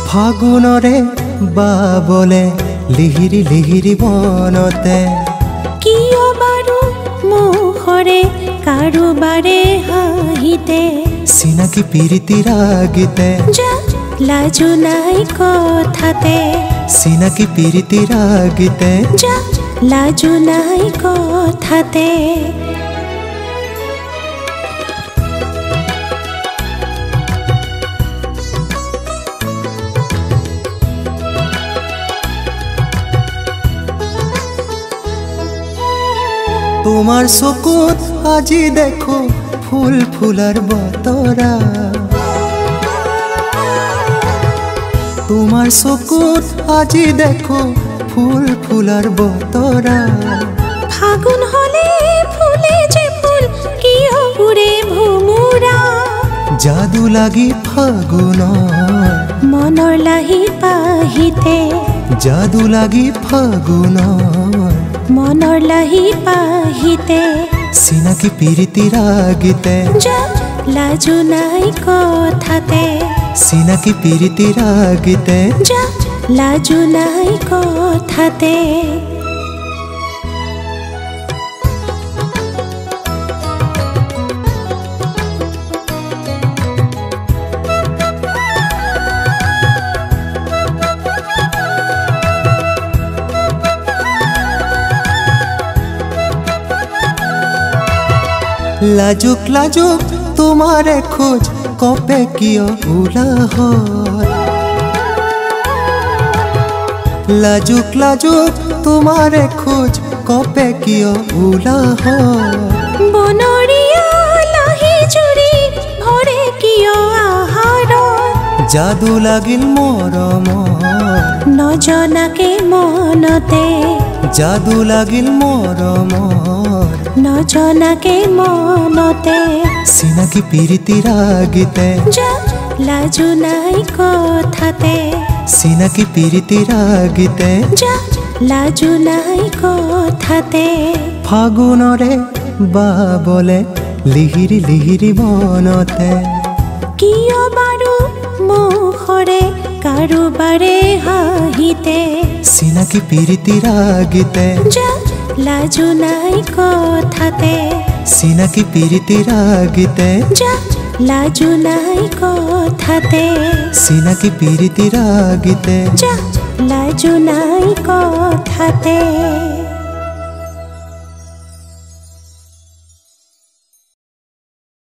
ফাগুনৰে বাবলে লিহিৰি লিহিৰি বনতে কিয় বাৰু মুখৰে কাৰোবাৰে হাঁহিতে চিনাকি প্ৰীতিৰ গীতে যা লাজু নাই কথাতে চিনাকি প্ৰীতিৰ গীতে যা লাজু নাই কথাতে তোমার চকুত আজি দেখো ফুল ফুলার বতরা তোমার চকুত আজি দেখো ফুল ফুলার বতরা ফাগুন হলে ফুলে যে ফুল কিয় উড়ে ভুমুৰা জাদু লাগি ফাগুন মনৰ লাহি পাহিতে জাদু লাগি ফাগুন মনৰ লাহি পাহিতে চিনাকি প্ৰীতিৰ গীতে যা লাজু নাই কথাতে চিনাকি প্ৰীতিৰ গীতে যা লাজু নাই কথাতে লাজুক লাজুক তোমারে খোঁজ কপে কিয় উলাহ লাজুক লাজুক তোমারে খোঁজ কপে কিয় উলাহ বনৰীয়া লাহি জুৰি ভৰে কিয় আহাৰ জাদু লাগিল মৰমৰ নজনাকে মনতে জাদু লাগিল মৰমৰ নজনাকে মনতে চিনাকি প্ৰীতিৰ গীতে যা লাজু নাই কথাতে চিনাকি প্ৰীতিৰ গীতে যা লাজু নাই কথাতে ফাগুনৰে বাবলে লিহিৰি লিহিৰি বনতে কিয় বাৰু মুখৰে কাৰোবাৰে হাঁহিতে চিনাকি প্ৰীতিৰ গীতে যা লাজু নাই কথাতে চিনাকি প্ৰীতিৰ গীতে যা লাজু নাই কথাতে চিনাকি প্ৰীতিৰ গীতে যা লাজু নাই কথাতে।